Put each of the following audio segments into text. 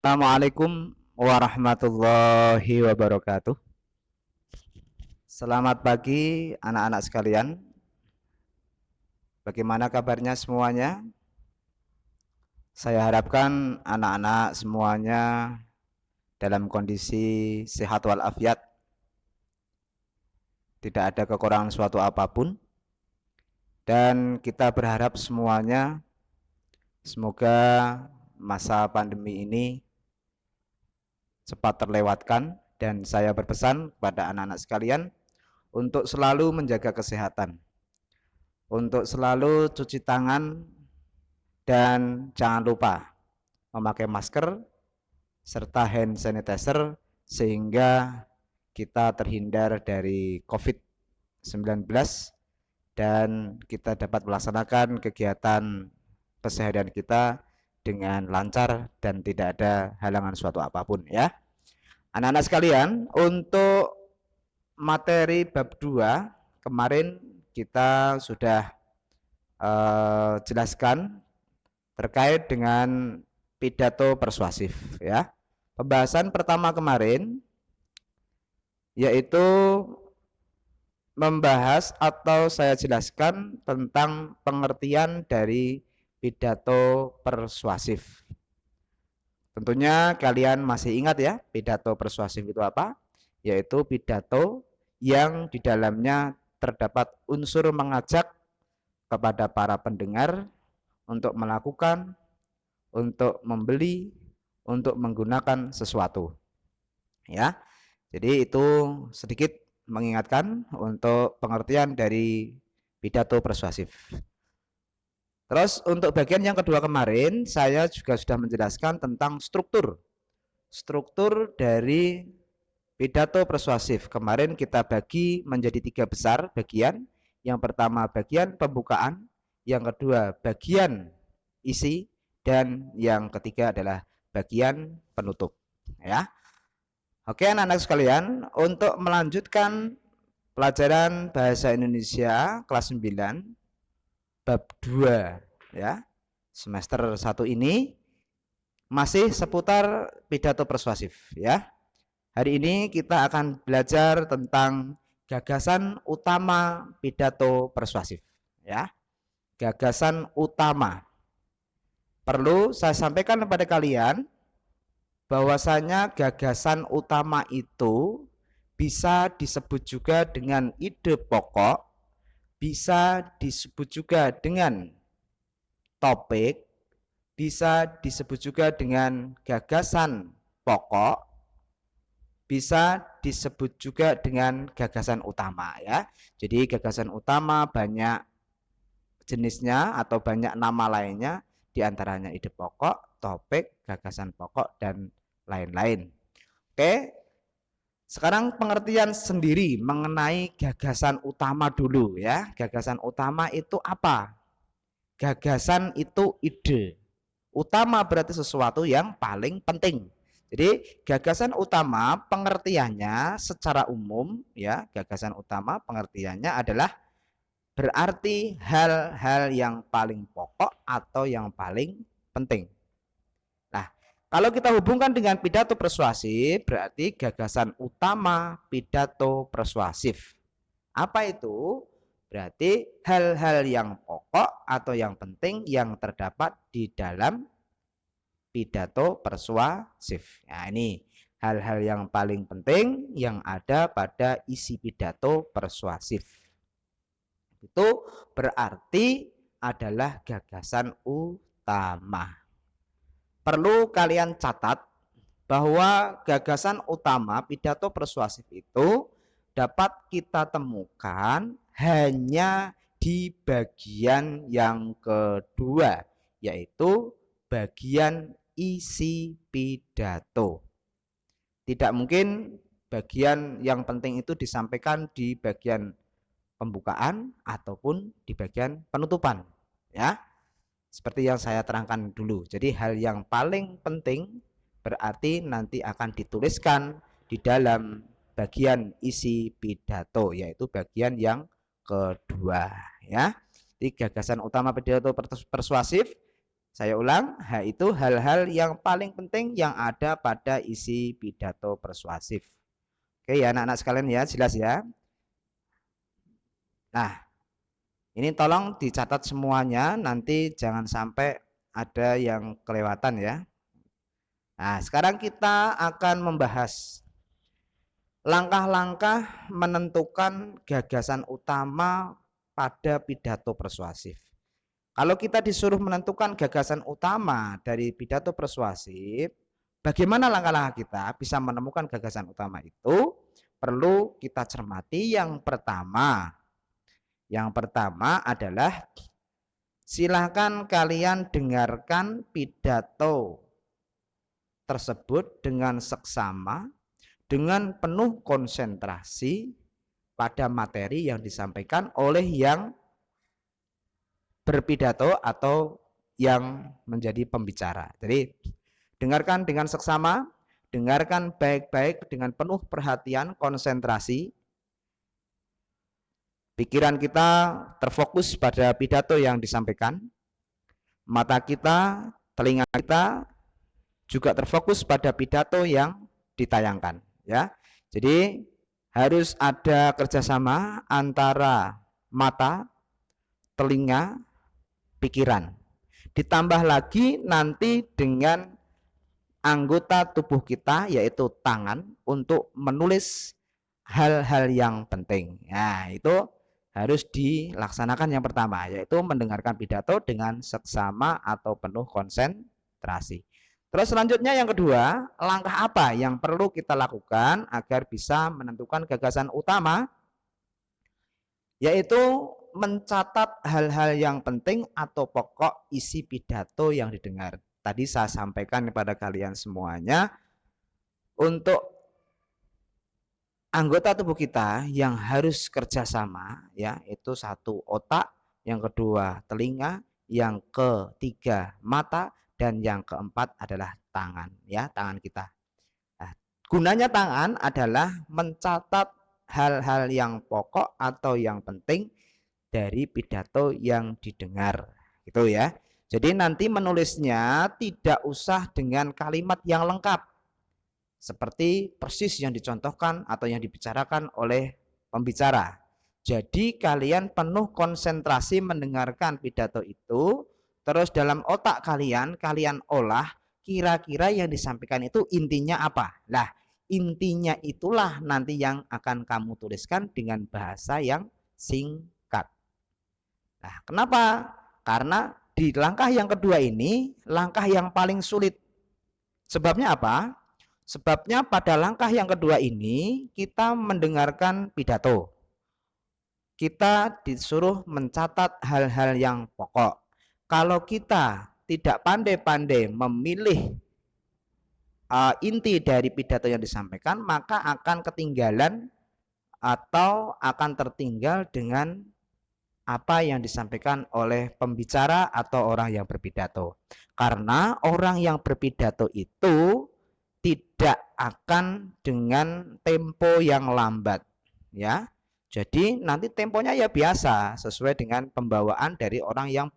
Assalamualaikum warahmatullahi wabarakatuh. Selamat pagi anak-anak sekalian. Bagaimana kabarnya semuanya? Saya harapkan anak-anak semuanya dalam kondisi sehat walafiat, tidak ada kekurangan suatu apapun, dan kita berharap semuanya semoga masa pandemi ini cepat terlewatkan, dan saya berpesan kepada anak-anak sekalian untuk selalu menjaga kesehatan, untuk selalu cuci tangan, dan jangan lupa memakai masker serta hand sanitizer sehingga kita terhindar dari COVID-19 dan kita dapat melaksanakan kegiatan keseharian kita dengan lancar dan tidak ada halangan suatu apapun ya. Anak-anak sekalian, untuk materi bab 2 kemarin kita sudah jelaskan terkait dengan pidato persuasif ya. Pembahasan pertama kemarin yaitu membahas atau saya jelaskan tentang pengertian dari pidato persuasif. Tentunya kalian masih ingat ya, pidato persuasif itu apa? Yaitu pidato yang di dalamnya terdapat unsur mengajak kepada para pendengar untuk melakukan, untuk membeli, untuk menggunakan sesuatu. Ya. Jadi itu sedikit mengingatkan untuk pengertian dari pidato persuasif. Terus untuk bagian yang kedua kemarin saya juga sudah menjelaskan tentang struktur dari pidato persuasif. Kemarin kita bagi menjadi 3 besar bagian. Yang pertama bagian pembukaan, yang kedua bagian isi, dan yang ketiga adalah bagian penutup ya. Oke anak-anak sekalian, untuk melanjutkan pelajaran bahasa Indonesia kelas 9 bab 2 ya, semester 1 ini masih seputar pidato persuasif ya. Hari ini kita akan belajar tentang gagasan utama pidato persuasif ya. Gagasan utama. Perlu saya sampaikan kepada kalian bahwasanya gagasan utama itu bisa disebut juga dengan ide pokok, bisa disebut juga dengan topik, bisa disebut juga dengan gagasan pokok, bisa disebut juga dengan gagasan utama ya. Jadi gagasan utama banyak jenisnya atau banyak nama lainnya, diantaranya ide pokok, topik, gagasan pokok, dan lain-lain. Oke, sekarang pengertian sendiri mengenai gagasan utama dulu ya. Gagasan utama itu apa? Gagasan itu ide. Utama berarti sesuatu yang paling penting. Jadi gagasan utama pengertiannya secara umum ya, gagasan utama pengertiannya adalah berarti hal-hal yang paling pokok atau yang paling penting. Nah, kalau kita hubungkan dengan pidato persuasif, berarti gagasan utama pidato persuasif. Apa itu? Berarti hal-hal yang pokok atau yang penting yang terdapat di dalam pidato persuasif. Nah, ini hal-hal yang paling penting yang ada pada isi pidato persuasif. Itu berarti adalah gagasan utama. Perlu kalian catat bahwa gagasan utama pidato persuasif itu dapat kita temukan hanya di bagian yang kedua, yaitu bagian isi pidato. Tidak mungkin bagian yang penting itu disampaikan di bagian pembukaan ataupun di bagian penutupan ya. Seperti yang saya terangkan dulu. Jadi hal yang paling penting berarti nanti akan dituliskan di dalam bagian isi pidato, yaitu bagian yang kedua ya. Jadi gagasan utama pidato persuasif Saya ulang, H itu hal-hal yang paling penting yang ada pada isi pidato persuasif. Oke ya anak-anak sekalian ya, jelas ya. Nah, ini tolong dicatat semuanya, nanti jangan sampai ada yang kelewatan ya. Nah, sekarang kita akan membahas langkah-langkah menentukan gagasan utama pada pidato persuasif. Kalau kita disuruh menentukan gagasan utama dari pidato persuasif, bagaimana langkah-langkah kita bisa menemukan gagasan utama itu? Perlu kita cermati. Yang pertama adalah silakan kalian dengarkan pidato tersebut dengan seksama, dengan penuh konsentrasi pada materi yang disampaikan oleh yang berpidato atau yang menjadi pembicara. Jadi dengarkan dengan seksama, dengarkan baik-baik dengan penuh perhatian, konsentrasi. Pikiran kita terfokus pada pidato yang disampaikan. Mata kita, telinga kita juga terfokus pada pidato yang ditayangkan. Ya, jadi harus ada kerjasama antara mata, telinga, pikiran. Ditambah lagi nanti dengan anggota tubuh kita yaitu tangan untuk menulis hal-hal yang penting. Nah, itu harus dilaksanakan yang pertama yaitu mendengarkan pidato dengan seksama atau penuh konsentrasi. Terus selanjutnya yang kedua, langkah apa yang perlu kita lakukan agar bisa menentukan gagasan utama? Yaitu mencatat hal-hal yang penting atau pokok isi pidato yang didengar. Tadi saya sampaikan kepada kalian semuanya, untuk anggota tubuh kita yang harus kerjasama, ya, itu satu otak, yang kedua telinga, yang ketiga mata, dan yang keempat adalah tangan, ya, tangan kita. Nah, gunanya tangan adalah mencatat hal-hal yang pokok atau yang penting dari pidato yang didengar, gitu ya. Jadi nanti menulisnya tidak usah dengan kalimat yang lengkap seperti persis yang dicontohkan atau yang dibicarakan oleh pembicara. Jadi kalian penuh konsentrasi mendengarkan pidato itu, terus dalam otak kalian olah kira-kira yang disampaikan itu intinya apa. Nah, intinya itulah nanti yang akan kamu tuliskan dengan bahasa yang singkat. Nah, kenapa? Karena di langkah yang kedua ini langkah yang paling sulit. Sebabnya apa? Sebabnya pada langkah yang kedua ini kita mendengarkan pidato. Kita disuruh mencatat hal-hal yang pokok. Kalau kita tidak pandai-pandai memilih inti dari pidato yang disampaikan, maka akan ketinggalan atau akan tertinggal dengan apa yang disampaikan oleh pembicara atau orang yang berpidato. Karena orang yang berpidato itu tidak akan dengan tempo yang lambat, ya. Jadi nanti temponya ya biasa sesuai dengan pembawaan dari orang yang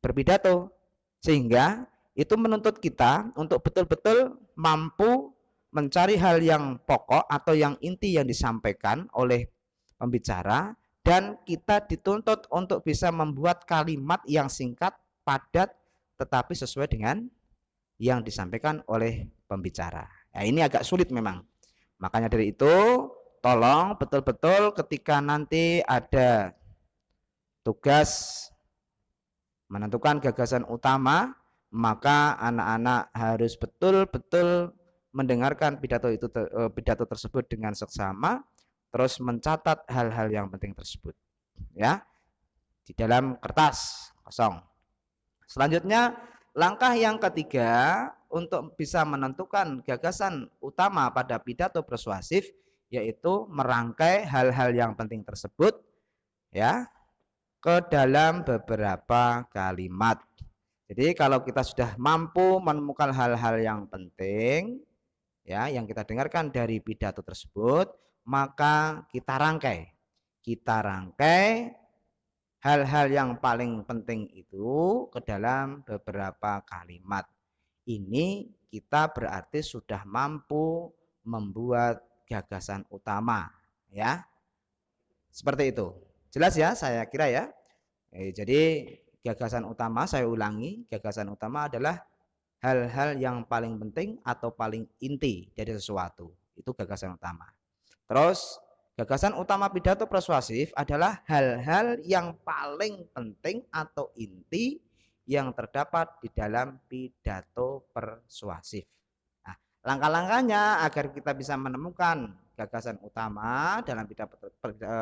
berpidato. Sehingga itu menuntut kita untuk betul-betul mampu mencari hal yang pokok atau yang inti yang disampaikan oleh pembicara, dan kita dituntut untuk bisa membuat kalimat yang singkat, padat, tetapi sesuai dengan yang disampaikan oleh pembicara. Nah, ini agak sulit memang. Makanya dari itu, tolong betul-betul ketika nanti ada tugas menentukan gagasan utama, maka anak-anak harus betul-betul mendengarkan pidato tersebut dengan seksama, terus mencatat hal-hal yang penting tersebut, ya, di dalam kertas kosong. Selanjutnya, langkah yang ketiga untuk bisa menentukan gagasan utama pada pidato persuasif yaitu merangkai hal-hal yang penting tersebut, ya, ke dalam beberapa kalimat. Jadi kalau kita sudah mampu menemukan hal-hal yang penting, ya, yang kita dengarkan dari pidato tersebut, maka kita rangkai hal-hal yang paling penting itu ke dalam beberapa kalimat. Ini kita berarti sudah mampu membuat gagasan utama, ya. Seperti itu. Jelas ya, saya kira ya. Jadi gagasan utama, saya ulangi, gagasan utama adalah hal-hal yang paling penting atau paling inti dari sesuatu. Itu gagasan utama. Terus gagasan utama pidato persuasif adalah hal-hal yang paling penting atau inti yang terdapat di dalam pidato persuasif. Nah, langkah-langkahnya agar kita bisa menemukan gagasan utama dalam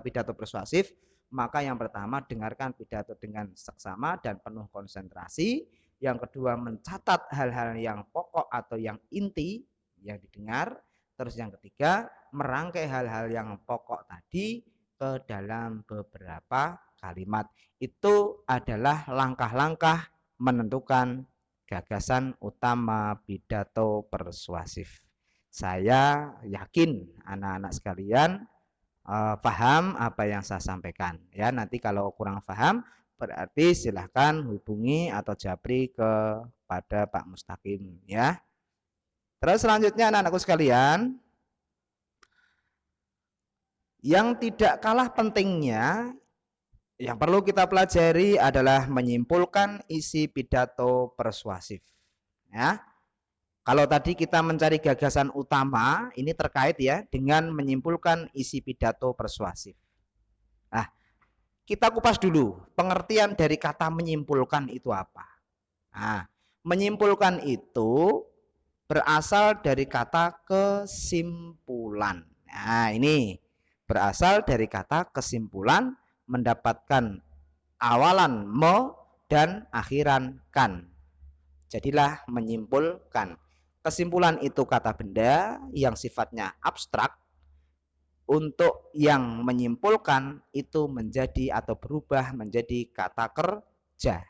pidato persuasif, maka yang pertama dengarkan pidato dengan seksama dan penuh konsentrasi. Yang kedua mencatat hal-hal yang pokok atau yang inti yang didengar. Terus yang ketiga merangkai hal-hal yang pokok tadi ke dalam beberapa kalimat. Itu adalah langkah-langkah menentukan gagasan utama pidato persuasif. Saya yakin anak-anak sekalian paham apa yang saya sampaikan. Ya, nanti kalau kurang paham berarti silahkan hubungi atau japri kepada Pak Mustaqim ya. Terus selanjutnya anak-anakku sekalian, yang tidak kalah pentingnya yang perlu kita pelajari adalah menyimpulkan isi pidato persuasif. Ya, kalau tadi kita mencari gagasan utama, ini terkait ya dengan menyimpulkan isi pidato persuasif. Nah, kita kupas dulu pengertian dari kata menyimpulkan itu apa. Nah, menyimpulkan itu berasal dari kata kesimpulan. Nah, ini berasal dari kata kesimpulan, mendapatkan awalan mo dan akhiran kan. Jadilah menyimpulkan. Kesimpulan itu kata benda yang sifatnya abstrak. Untuk yang menyimpulkan itu menjadi atau berubah menjadi kata kerja.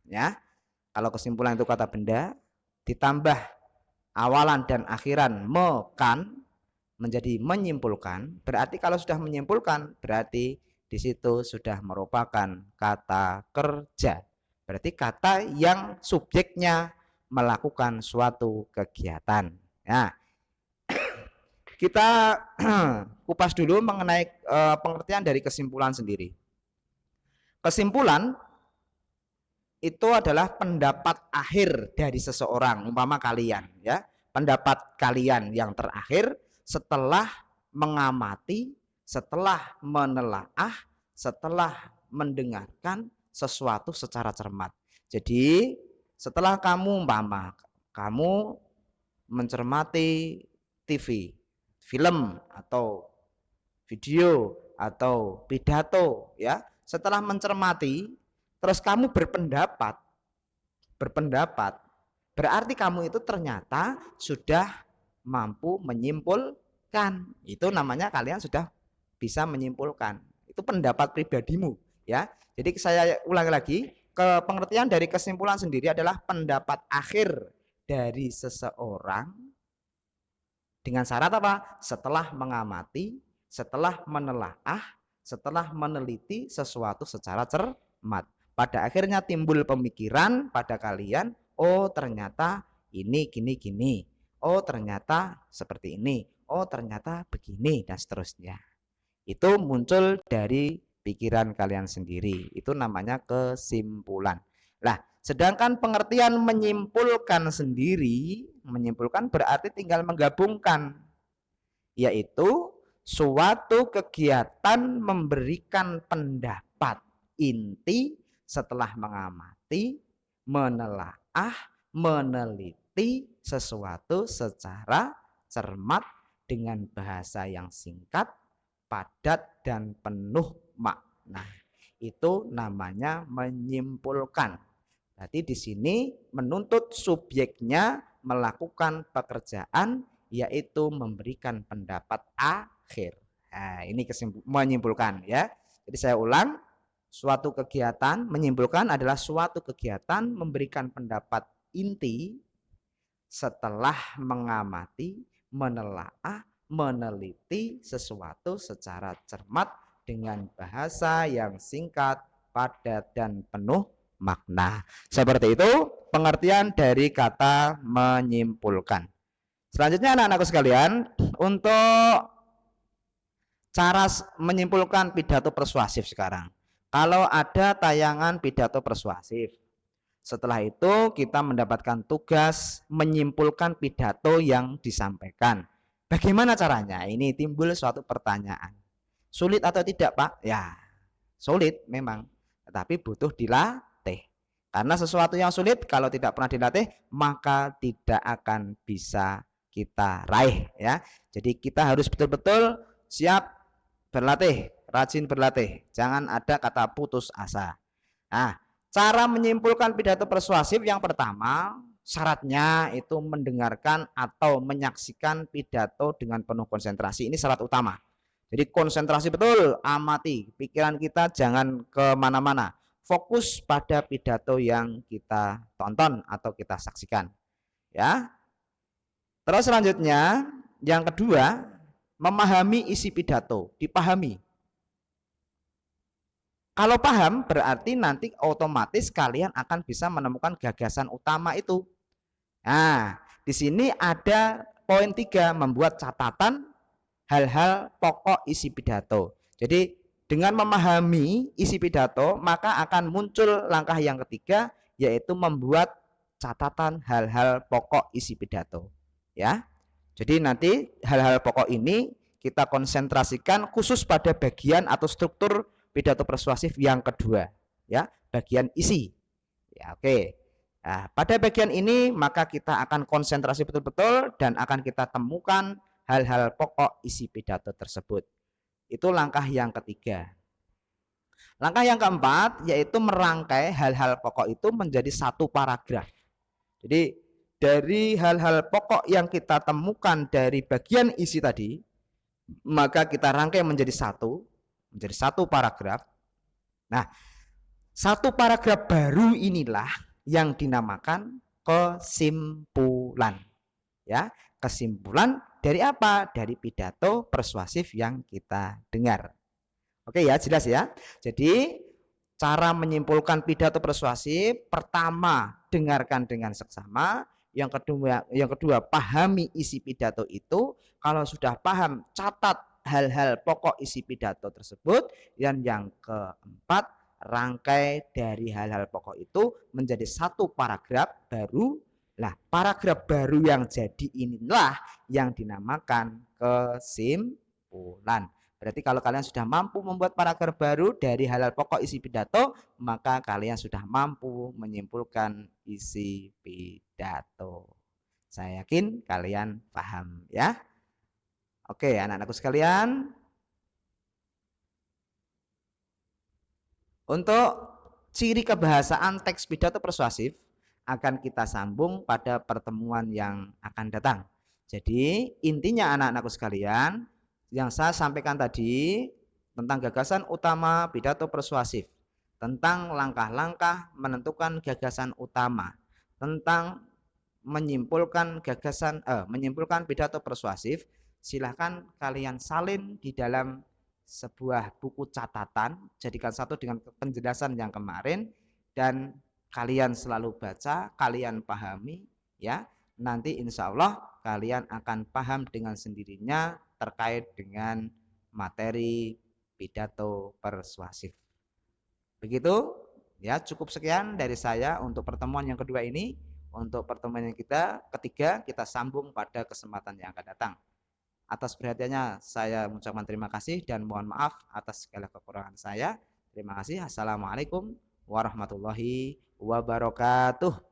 Ya, kalau kesimpulan itu kata benda ditambah awalan dan akhiran me kan menjadi menyimpulkan. Berarti kalau sudah menyimpulkan berarti di situ sudah merupakan kata kerja. Berarti kata yang subjeknya melakukan suatu kegiatan. Nah, kita kupas dulu mengenai pengertian dari kesimpulan sendiri. Kesimpulan itu adalah pendapat akhir dari seseorang, umpama kalian ya. Pendapat kalian yang terakhir setelah mengamati, setelah menelaah, setelah mendengarkan sesuatu secara cermat. Jadi setelah kamu umpama kamu mencermati TV, film atau video atau pidato ya, setelah mencermati terus kamu berpendapat berarti kamu itu ternyata sudah mampu menyimpulkan. Itu namanya kalian sudah bisa menyimpulkan. Itu pendapat pribadimu ya. Jadi saya ulangi lagi, pengertian dari kesimpulan sendiri adalah pendapat akhir dari seseorang dengan syarat apa? Setelah mengamati, setelah menelaah, setelah meneliti sesuatu secara cermat. Pada akhirnya timbul pemikiran pada kalian, oh ternyata ini gini-gini, oh ternyata seperti ini, oh ternyata begini, dan seterusnya. Itu muncul dari pikiran kalian sendiri. Itu namanya kesimpulan. Lah, sedangkan pengertian menyimpulkan sendiri, menyimpulkan berarti tinggal menggabungkan, yaitu suatu kegiatan memberikan pendapat inti setelah mengamati, menelaah, meneliti sesuatu secara cermat dengan bahasa yang singkat, padat, dan penuh makna. Itu namanya menyimpulkan. Berarti di sini menuntut subjeknya melakukan pekerjaan, yaitu memberikan pendapat akhir. Nah, ini menyimpulkan ya. Jadi saya ulang, suatu kegiatan menyimpulkan adalah suatu kegiatan memberikan pendapat inti setelah mengamati, menelaah, meneliti sesuatu secara cermat dengan bahasa yang singkat, padat, dan penuh makna. Seperti itu pengertian dari kata menyimpulkan. Selanjutnya anak-anakku sekalian, untuk cara menyimpulkan pidato persuasif sekarang. Kalau ada tayangan pidato persuasif, setelah itu kita mendapatkan tugas menyimpulkan pidato yang disampaikan. Bagaimana caranya? Ini timbul suatu pertanyaan. Sulit atau tidak, Pak? Ya, sulit memang, tetapi butuh dilatih. Karena sesuatu yang sulit kalau tidak pernah dilatih, maka tidak akan bisa kita raih ya. Jadi kita harus betul-betul siap berlatih, rajin berlatih. Jangan ada kata putus asa. Nah, cara menyimpulkan pidato persuasif yang pertama, syaratnya itu mendengarkan atau menyaksikan pidato dengan penuh konsentrasi. Ini syarat utama. Jadi konsentrasi betul, amati. Pikiran kita jangan kemana-mana. Fokus pada pidato yang kita tonton atau kita saksikan. Ya. Terus selanjutnya, yang kedua, memahami isi pidato, dipahami. Kalau paham berarti nanti otomatis kalian akan bisa menemukan gagasan utama itu. Nah, di sini ada poin 3, membuat catatan hal-hal pokok isi pidato. Jadi dengan memahami isi pidato, maka akan muncul langkah yang ketiga, yaitu membuat catatan hal-hal pokok isi pidato. Ya, jadi nanti hal-hal pokok ini kita konsentrasikan khusus pada bagian atau struktur pidato persuasif yang kedua, ya, bagian isi. Ya, oke. Nah, pada bagian ini maka kita akan konsentrasi betul-betul dan akan kita temukan hal-hal pokok isi pidato tersebut. Itu langkah yang ketiga. Langkah yang keempat yaitu merangkai hal-hal pokok itu menjadi satu paragraf. Jadi dari hal-hal pokok yang kita temukan dari bagian isi tadi, maka kita rangkai menjadi satu paragraf. Nah, satu paragraf baru inilah yang dinamakan kesimpulan. Ya, kesimpulan dari apa? Dari pidato persuasif yang kita dengar. Oke ya, jelas ya. Jadi cara menyimpulkan pidato persuasif, pertama dengarkan dengan seksama, yang kedua pahami isi pidato itu. Kalau sudah paham, catat hal-hal pokok isi pidato tersebut. Dan yang keempat, rangkai dari hal-hal pokok itu menjadi satu paragraf baru. Nah, paragraf baru yang jadi inilah yang dinamakan kesimpulan. Berarti kalau kalian sudah mampu membuat paragraf baru dari hal-hal pokok isi pidato, maka kalian sudah mampu menyimpulkan isi pidato. Saya yakin kalian paham ya. Oke, anak-anakku sekalian. Untuk ciri kebahasaan teks pidato persuasif akan kita sambung pada pertemuan yang akan datang. Jadi intinya anak-anakku sekalian, yang saya sampaikan tadi tentang gagasan utama pidato persuasif, tentang langkah-langkah menentukan gagasan utama, tentang menyimpulkan pidato persuasif, silahkan kalian salin di dalam sebuah buku catatan, jadikan satu dengan penjelasan yang kemarin, dan kalian selalu baca, kalian pahami ya. Nanti insya Allah kalian akan paham dengan sendirinya terkait dengan materi pidato persuasif. Begitu ya, cukup sekian dari saya untuk pertemuan yang kedua ini. Untuk pertemuan yang ketiga kita sambung pada kesempatan yang akan datang. Atas perhatiannya saya mengucapkan terima kasih dan mohon maaf atas segala kekurangan saya. Terima kasih. Assalamualaikum warahmatullahi wabarakatuh.